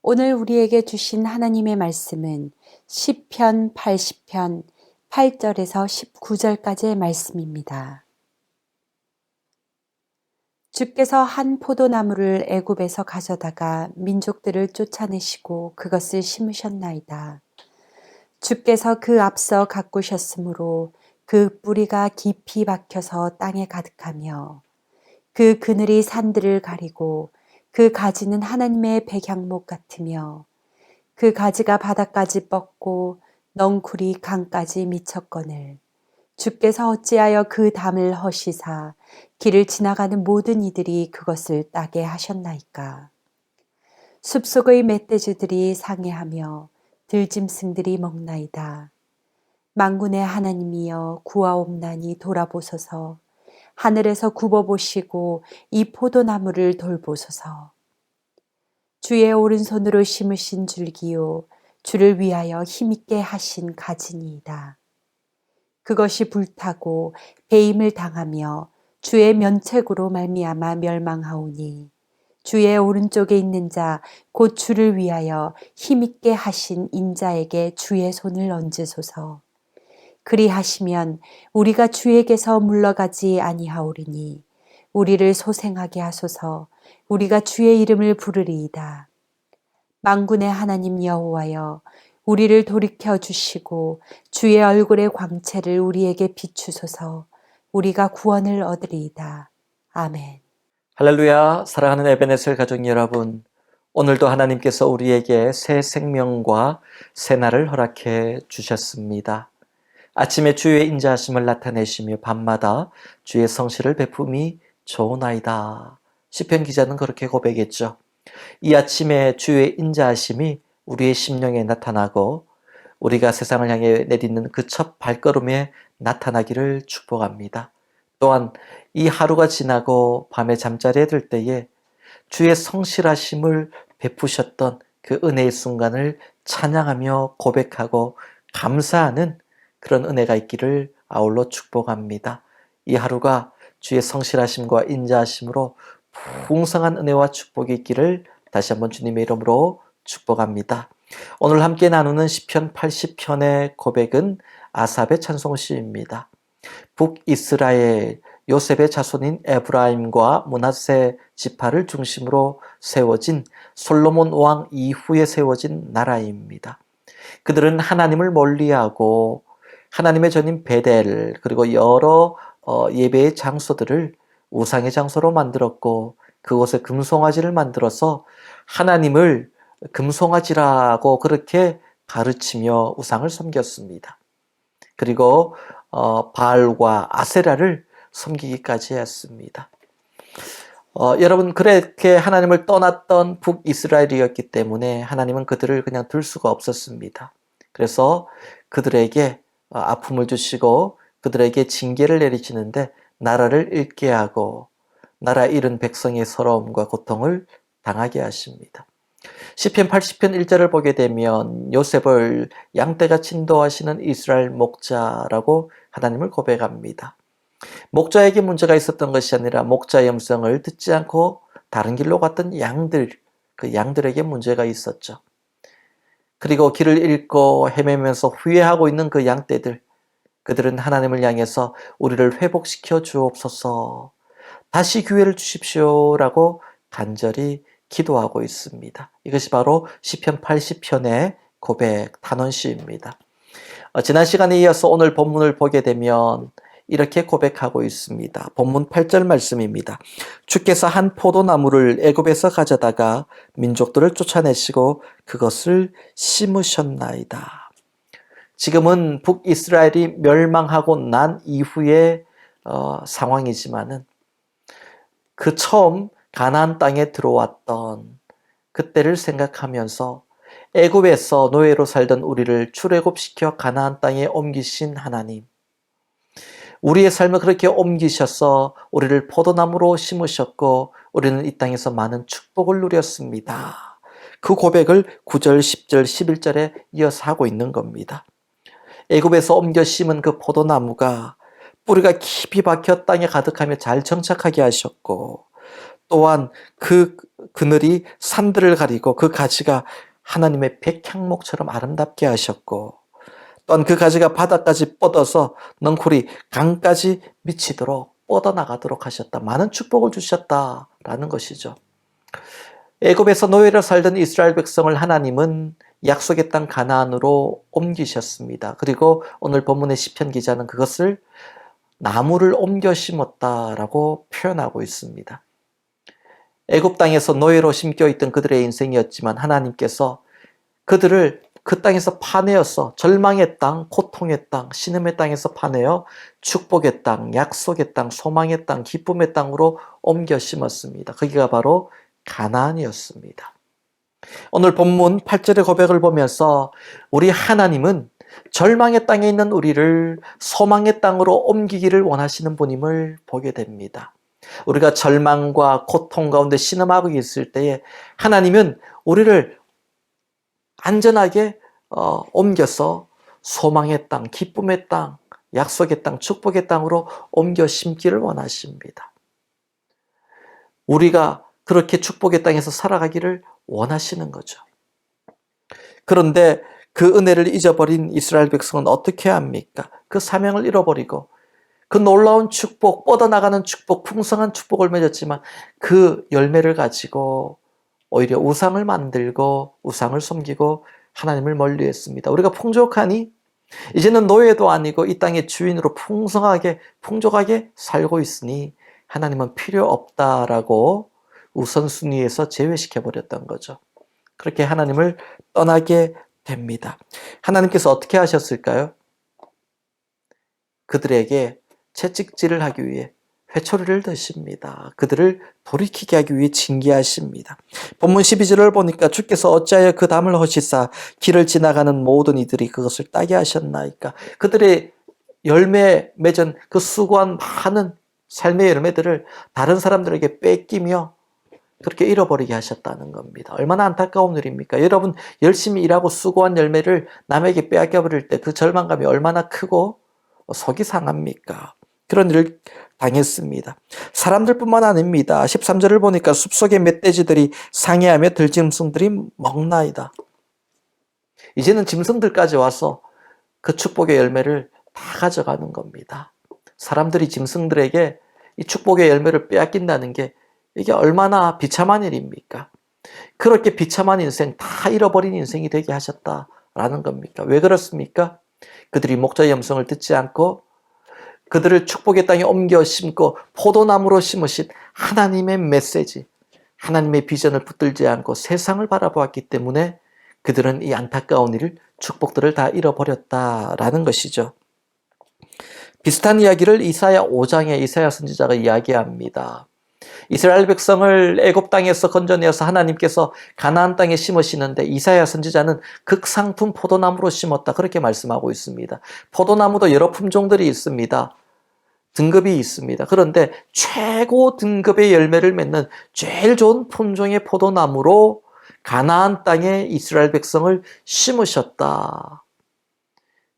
오늘 우리에게 주신 하나님의 말씀은 시편 80편 8절에서 19절까지의 말씀입니다. 주께서 한 포도나무를 애굽에서 가져다가 민족들을 쫓아내시고 그것을 심으셨나이다. 주께서 그 앞서 가꾸셨으므로 그 뿌리가 깊이 박혀서 땅에 가득하며 그 그늘이 산들을 가리고 그 가지는 하나님의 백향목 같으며 그 가지가 바닥까지 뻗고 넝쿨이 강까지 미쳤거늘 주께서 어찌하여 그 담을 허시사 길을 지나가는 모든 이들이 그것을 따게 하셨나이까. 숲속의 멧돼지들이 상해하며 들짐승들이 먹나이다. 만군의 하나님이여 구하옵나니 돌아보소서. 하늘에서 굽어보시고 이 포도나무를 돌보소서. 주의 오른손으로 심으신 줄기요 주를 위하여 힘있게 하신 가지니이다. 그것이 불타고 배임을 당하며 주의 면책으로 말미암아 멸망하오니 주의 오른쪽에 있는 자 곧 주를 위하여 힘있게 하신 인자에게 주의 손을 얹으소서. 그리하시면 우리가 주에게서 물러가지 아니하오리니 우리를 소생하게 하소서. 우리가 주의 이름을 부르리이다. 만군의 하나님 여호와여 우리를 돌이켜 주시고 주의 얼굴의 광채를 우리에게 비추소서. 우리가 구원을 얻으리이다. 아멘. 할렐루야. 사랑하는 에베네셀 가족 여러분, 오늘도 하나님께서 우리에게 새 생명과 새 날을 허락해 주셨습니다. 아침에 주의 인자하심을 나타내시며 밤마다 주의 성실을 베품이 좋으나이다. 시편 기자는 그렇게 고백했죠. 이 아침에 주의 인자하심이 우리의 심령에 나타나고 우리가 세상을 향해 내딛는 그 첫 발걸음에 나타나기를 축복합니다. 또한 이 하루가 지나고 밤에 잠자리에 들 때에 주의 성실하심을 베푸셨던 그 은혜의 순간을 찬양하며 고백하고 감사하는 그런 은혜가 있기를 아울러 축복합니다. 이 하루가 주의 성실하심과 인자하심으로 풍성한 은혜와 축복이 있기를 다시 한번 주님의 이름으로 축복합니다. 오늘 함께 나누는 시편 80편의 고백은 아삽의 찬송시입니다. 북이스라엘 요셉의 자손인 에브라임과 므낫세 지파를 중심으로 세워진 솔로몬 왕 이후에 세워진 나라입니다. 그들은 하나님을 멀리하고 하나님의 전인 베델 그리고 여러 예배의 장소들을 우상의 장소로 만들었고 그곳에 금송아지를 만들어서 하나님을 금송아지라고 그렇게 가르치며 우상을 섬겼습니다. 그리고 바알과 아세라를 섬기기까지 했습니다. 여러분 그렇게 하나님을 떠났던 북이스라엘이었기 때문에 하나님은 그들을 그냥 둘 수가 없었습니다. 그래서 그들에게 아픔을 주시고 그들에게 징계를 내리시는데 나라를 잃게 하고 나라 잃은 백성의 서러움과 고통을 당하게 하십니다. 시편 80편 1절을 보게 되면 요셉을 양떼같이 인도하시는 이스라엘 목자라고 하나님을 고백합니다. 목자에게 문제가 있었던 것이 아니라 목자의 음성을 듣지 않고 다른 길로 갔던 양들, 그 양들에게 문제가 있었죠. 그리고 길을 잃고 헤매면서 후회하고 있는 그 양떼들, 그들은 하나님을 향해서 우리를 회복시켜 주옵소서, 다시 기회를 주십시오라고 간절히 기도하고 있습니다. 이것이 바로 시편 80편의 고백 단원시입니다. 지난 시간에 이어서 오늘 본문을 보게 되면 이렇게 고백하고 있습니다. 본문 8절 말씀입니다. 주께서 한 포도나무를 애굽에서 가져다가 민족들을 쫓아내시고 그것을 심으셨나이다. 지금은 북이스라엘이 멸망하고 난 이후의 상황이지만은 그 처음 가나안 땅에 들어왔던 그때를 생각하면서 애굽에서 노예로 살던 우리를 출애굽시켜 가나안 땅에 옮기신 하나님, 우리의 삶을 그렇게 옮기셔서 우리를 포도나무로 심으셨고 우리는 이 땅에서 많은 축복을 누렸습니다. 그 고백을 9절, 10절, 11절에 이어서 하고 있는 겁니다. 애굽에서 옮겨 심은 그 포도나무가 뿌리가 깊이 박혀 땅에 가득하며 잘 정착하게 하셨고 또한 그 그늘이 산들을 가리고 그 가지가 하나님의 백향목처럼 아름답게 하셨고 또한 그 가지가 바다까지 뻗어서 넝쿨이 강까지 미치도록 뻗어나가도록 하셨다. 많은 축복을 주셨다라는 것이죠. 애굽에서 노예로 살던 이스라엘 백성을 하나님은 약속의 땅 가나안으로 옮기셨습니다. 그리고 오늘 본문의 시편 기자는 그것을 나무를 옮겨 심었다라고 표현하고 있습니다. 애굽 땅에서 노예로 심겨 있던 그들의 인생이었지만 하나님께서 그들을 그 땅에서 파내어서 절망의 땅, 고통의 땅, 신음의 땅에서 파내어 축복의 땅, 약속의 땅, 소망의 땅, 기쁨의 땅으로 옮겨 심었습니다. 거기가 바로 가나안이었습니다. 오늘 본문 8절의 고백을 보면서 우리 하나님은 절망의 땅에 있는 우리를 소망의 땅으로 옮기기를 원하시는 분임을 보게 됩니다. 우리가 절망과 고통 가운데 신음하고 있을 때에 하나님은 우리를 안전하게 옮겨서 소망의 땅, 기쁨의 땅, 약속의 땅, 축복의 땅으로 옮겨 심기를 원하십니다. 우리가 그렇게 축복의 땅에서 살아가기를 원하시는 거죠. 그런데 그 은혜를 잊어버린 이스라엘 백성은 어떻게 합니까? 그 사명을 잃어버리고 그 놀라운 축복, 뻗어나가는 축복, 풍성한 축복을 맺었지만 그 열매를 가지고 오히려 우상을 만들고 우상을 섬기고 하나님을 멀리했습니다. 우리가 풍족하니 이제는 노예도 아니고 이 땅의 주인으로 풍족하게 살고 있으니 하나님은 필요 없다라고 우선순위에서 제외시켜버렸던 거죠. 그렇게 하나님을 떠나게 됩니다. 하나님께서 어떻게 하셨을까요? 그들에게 채찍질을 하기 위해 회초리를 드십니다. 그들을 돌이키게 하기 위해 징계하십니다. 본문 12절을 보니까 주께서 어찌하여 그 담을 허시사 길을 지나가는 모든 이들이 그것을 따게 하셨나이까. 그들의 열매 맺은 그 수고한 많은 삶의 열매들을 다른 사람들에게 뺏기며 그렇게 잃어버리게 하셨다는 겁니다. 얼마나 안타까운 일입니까? 여러분 열심히 일하고 수고한 열매를 남에게 빼앗겨버릴 때 그 절망감이 얼마나 크고 속이 상합니까? 그런 일을 당했습니다. 사람들뿐만 아닙니다. 13절을 보니까 숲속의 멧돼지들이 상해하며 들짐승들이 먹나이다. 이제는 짐승들까지 와서 그 축복의 열매를 다 가져가는 겁니다. 사람들이 짐승들에게 이 축복의 열매를 빼앗긴다는 게 이게 얼마나 비참한 일입니까? 그렇게 비참한 인생, 다 잃어버린 인생이 되게 하셨다라는 겁니까? 왜 그렇습니까? 그들이 목자의 음성을 듣지 않고 그들을 축복의 땅에 옮겨 심고 포도나무로 심으신 하나님의 메시지, 하나님의 비전을 붙들지 않고 세상을 바라보았기 때문에 그들은 이 안타까운 일을, 축복들을 다 잃어버렸다라는 것이죠. 비슷한 이야기를 이사야 5장에 이사야 선지자가 이야기합니다. 이스라엘 백성을 애굽 땅에서 건져내어서 하나님께서 가나안 땅에 심으시는데 이사야 선지자는 극상품 포도나무로 심었다 그렇게 말씀하고 있습니다. 포도나무도 여러 품종들이 있습니다. 등급이 있습니다. 그런데 최고 등급의 열매를 맺는 제일 좋은 품종의 포도나무로 가나안 땅에 이스라엘 백성을 심으셨다.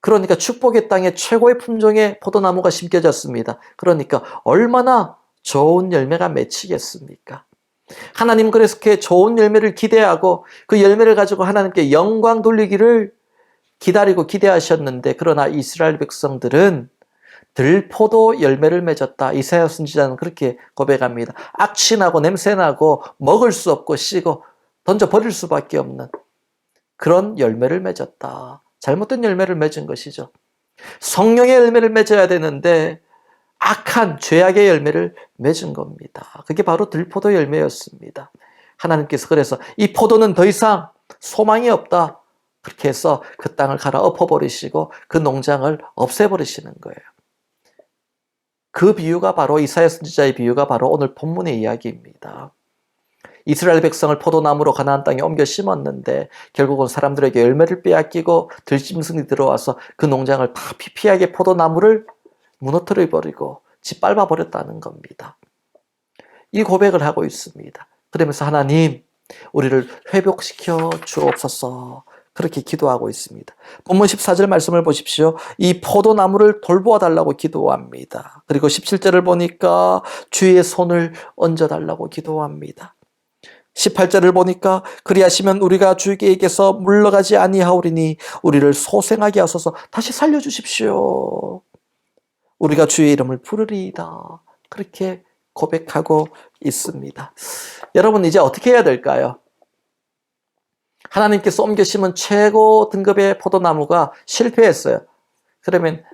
그러니까 축복의 땅에 최고의 품종의 포도나무가 심겨졌습니다. 그러니까 얼마나 좋은 열매가 맺히겠습니까? 하나님 그래서 그렇게 좋은 열매를 기대하고 그 열매를 가지고 하나님께 영광 돌리기를 기다리고 기대하셨는데 그러나 이스라엘 백성들은 들포도 열매를 맺었다. 이사야 선지자는 그렇게 고백합니다. 악취나고 냄새나고 먹을 수 없고 씨고 던져버릴 수밖에 없는 그런 열매를 맺었다. 잘못된 열매를 맺은 것이죠. 성령의 열매를 맺어야 되는데 악한 죄악의 열매를 맺은 겁니다. 그게 바로 들포도 열매였습니다. 하나님께서 그래서 이 포도는 더 이상 소망이 없다. 그렇게 해서 그 땅을 갈아 엎어버리시고 그 농장을 없애버리시는 거예요. 그 비유가 바로 이사야 선지자의 비유가 바로 오늘 본문의 이야기입니다. 이스라엘 백성을 포도나무로 가나안 땅에 옮겨 심었는데 결국은 사람들에게 열매를 빼앗기고 들짐승이 들어와서 그 농장을 다 피피하게 포도나무를 무너뜨려 버리고 짓밟아 버렸다는 겁니다. 이 고백을 하고 있습니다. 그러면서 하나님 우리를 회복시켜 주옵소서 그렇게 기도하고 있습니다. 본문 14절 말씀을 보십시오. 이 포도나무를 돌보아 달라고 기도합니다. 그리고 17절을 보니까 주의 손을 얹어 달라고 기도합니다. 18절을 보니까 그리하시면 우리가 주께에게서 물러가지 아니하오리니 우리를 소생하게 하소서. 다시 살려주십시오. 우리가 주의 이름을 부르리이다. 그렇게 고백하고 있습니다. 여러분 이제 어떻게 해야 될까요? 하나님께서 옮겨 심은 최고 등급의 포도나무가 실패했어요. 그러면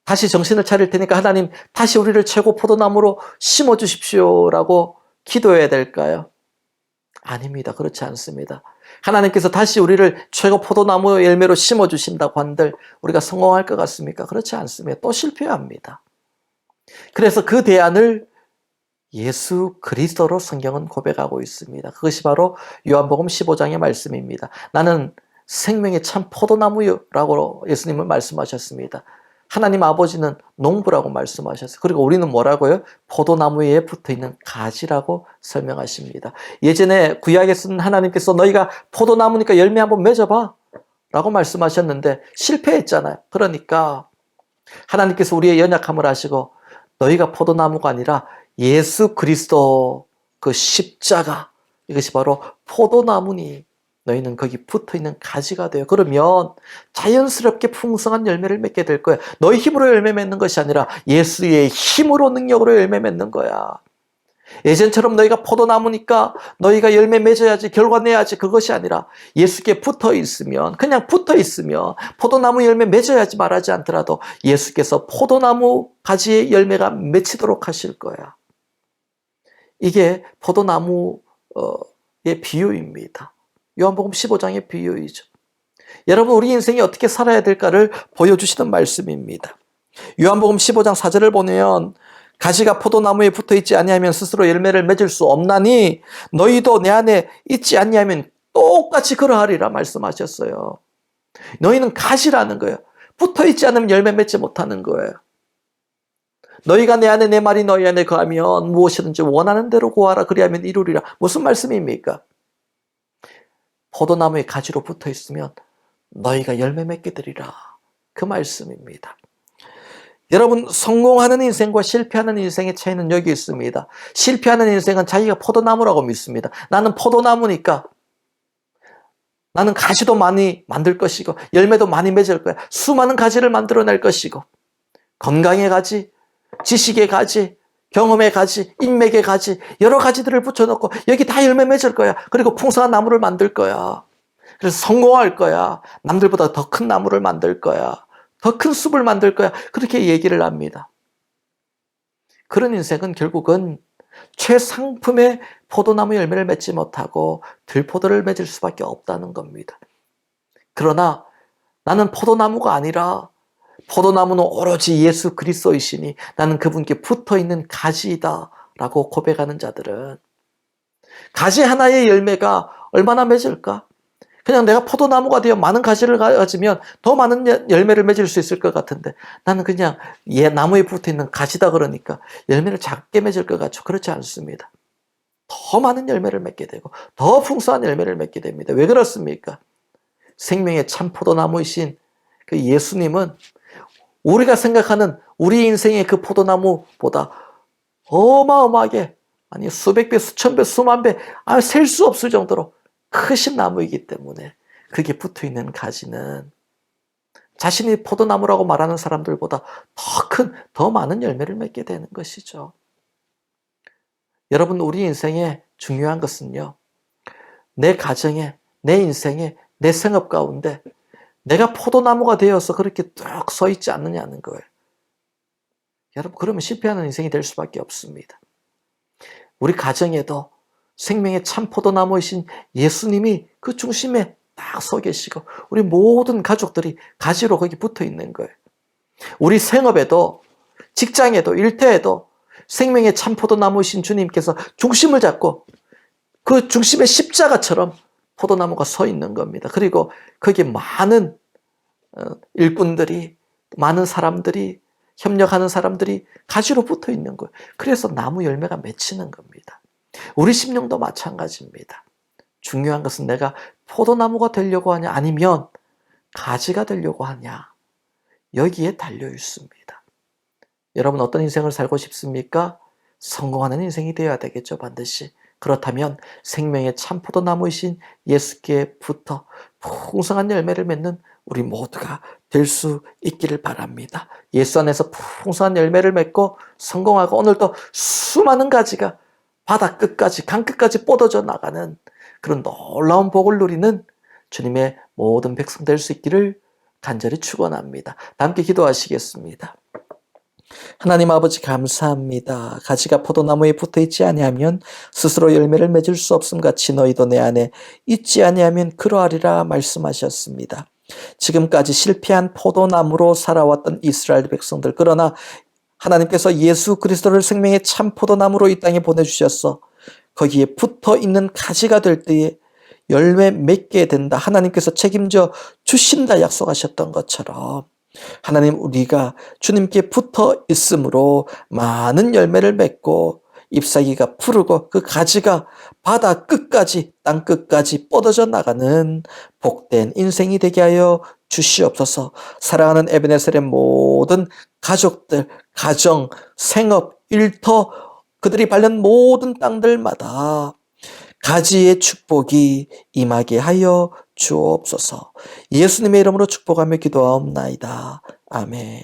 다시 정신을 차릴 테니까 하나님 다시 우리를 최고 포도나무로 심어 주십시오라고 기도해야 될까요? 아닙니다. 그렇지 않습니다. 하나님께서 다시 우리를 최고 포도나무 열매로 심어 주신다고 한들 우리가 성공할 것 같습니까? 그렇지 않습니다. 또 실패합니다. 그래서 그 대안을 예수 그리스도로 성경은 고백하고 있습니다. 그것이 바로 요한복음 15장의 말씀입니다. 나는 생명의 참 포도나무라고 예수님은 말씀하셨습니다. 하나님 아버지는 농부라고 말씀하셨어요. 그리고 우리는 뭐라고요? 포도나무 위에 붙어있는 가지라고 설명하십니다. 예전에 구약에 쓴 하나님께서 너희가 포도나무니까 열매 한번 맺어봐 라고 말씀하셨는데 실패했잖아요. 그러니까 하나님께서 우리의 연약함을 아시고 너희가 포도나무가 아니라 예수 그리스도 그 십자가, 이것이 바로 포도나무니 너희는 거기 붙어있는 가지가 돼요. 그러면 자연스럽게 풍성한 열매를 맺게 될 거야. 너희 힘으로 열매 맺는 것이 아니라 예수의 힘으로 능력으로 열매 맺는 거야. 예전처럼 너희가 포도나무니까 너희가 열매 맺어야지, 결과 내야지, 그것이 아니라 예수께 붙어 있으면, 그냥 붙어 있으면 포도나무 열매 맺어야지 말하지 않더라도 예수께서 포도나무 가지의 열매가 맺히도록 하실 거야. 이게 포도나무의 비유입니다. 요한복음 15장의 비유이죠. 여러분 우리 인생이 어떻게 살아야 될까를 보여주시는 말씀입니다. 요한복음 15장 4절을 보면 가지가 포도나무에 붙어있지 아니하면 스스로 열매를 맺을 수 없나니 너희도 내 안에 있지 아니하면 똑같이 그러하리라 말씀하셨어요. 너희는 가지라는 거예요. 붙어있지 않으면 열매 맺지 못하는 거예요. 너희가 내 안에 내 말이 너희 안에 거하면 무엇이든지 원하는 대로 구하라 그리하면 이루리라. 무슨 말씀입니까? 포도나무에 가지로 붙어있으면 너희가 열매 맺게 되리라. 그 말씀입니다. 여러분 성공하는 인생과 실패하는 인생의 차이는 여기 있습니다. 실패하는 인생은 자기가 포도나무라고 믿습니다. 나는 포도나무니까 나는 가지도 많이 만들 것이고 열매도 많이 맺을 거야. 수많은 가지를 만들어낼 것이고 건강의 가지, 지식의 가지, 경험의 가지, 인맥의 가지, 여러 가지들을 붙여놓고 여기 다 열매 맺을 거야. 그리고 풍성한 나무를 만들 거야. 그래서 성공할 거야. 남들보다 더 큰 나무를 만들 거야. 더 큰 숲을 만들 거야. 그렇게 얘기를 합니다. 그런 인생은 결국은 최상품의 포도나무 열매를 맺지 못하고 들포도를 맺을 수밖에 없다는 겁니다. 그러나 나는 포도나무가 아니라 포도나무는 오로지 예수 그리스도이시니 나는 그분께 붙어있는 가지이다 라고 고백하는 자들은 가지 하나의 열매가 얼마나 맺을까? 그냥 내가 포도나무가 되어 많은 가지를 가지면 더 많은 열매를 맺을 수 있을 것 같은데 나는 그냥 나무에 붙어있는 가지다 그러니까 열매를 작게 맺을 것 같죠. 그렇지 않습니다. 더 많은 열매를 맺게 되고 더 풍성한 열매를 맺게 됩니다. 왜 그렇습니까? 생명의 참 포도나무이신 그 예수님은 우리가 생각하는 우리 인생의 그 포도나무보다 어마어마하게 아니 수백 배, 수천 배, 수만 배 셀 수 없을 정도로 크신 나무이기 때문에 그게 붙어있는 가지는 자신이 포도나무라고 말하는 사람들보다 더 큰, 더 많은 열매를 맺게 되는 것이죠. 여러분 우리 인생에 중요한 것은요. 내 가정에, 내 인생에, 내 생업 가운데 내가 포도나무가 되어서 그렇게 뚝 서 있지 않느냐는 거예요. 여러분 그러면 실패하는 인생이 될 수밖에 없습니다. 우리 가정에도 생명의 참 포도나무이신 예수님이 그 중심에 딱 서 계시고 우리 모든 가족들이 가지로 거기 붙어 있는 거예요. 우리 생업에도 직장에도 일터에도 생명의 참 포도나무이신 주님께서 중심을 잡고 그 중심에 십자가처럼 포도나무가 서 있는 겁니다. 그리고 거기에 많은 일꾼들이 많은 사람들이 협력하는 사람들이 가지로 붙어 있는 거예요. 그래서 나무 열매가 맺히는 겁니다. 우리 심령도 마찬가지입니다. 중요한 것은 내가 포도나무가 되려고 하냐 아니면 가지가 되려고 하냐 여기에 달려 있습니다. 여러분 어떤 인생을 살고 싶습니까? 성공하는 인생이 되어야 되겠죠. 반드시 그렇다면 생명의 참 포도나무이신 예수께부터 풍성한 열매를 맺는 우리 모두가 될 수 있기를 바랍니다. 예수 안에서 풍성한 열매를 맺고 성공하고 오늘도 수많은 가지가 바다 끝까지 강 끝까지 뻗어져 나가는 그런 놀라운 복을 누리는 주님의 모든 백성 될 수 있기를 간절히 축원합니다. 다 함께 기도하시겠습니다. 하나님 아버지 감사합니다. 가지가 포도나무에 붙어있지 아니하면 스스로 열매를 맺을 수 없음 같이 너희도 내 안에 있지 아니하면 그러하리라 말씀하셨습니다. 지금까지 실패한 포도나무로 살아왔던 이스라엘 백성들, 그러나 하나님께서 예수 그리스도를 생명의 참 포도나무로 이 땅에 보내주셔서 거기에 붙어있는 가지가 될 때에 열매 맺게 된다. 하나님께서 책임져 주신다 약속하셨던 것처럼 하나님, 우리가 주님께 붙어 있으므로 많은 열매를 맺고 잎사귀가 푸르고 그 가지가 바다 끝까지 땅 끝까지 뻗어져 나가는 복된 인생이 되게 하여 주시옵소서. 사랑하는 에베네셀의 모든 가족들, 가정, 생업, 일터, 그들이 발른 모든 땅들마다 가지의 축복이 임하게 하여 주옵소서. 예수님의 이름으로 축복하며 기도하옵나이다. 아멘.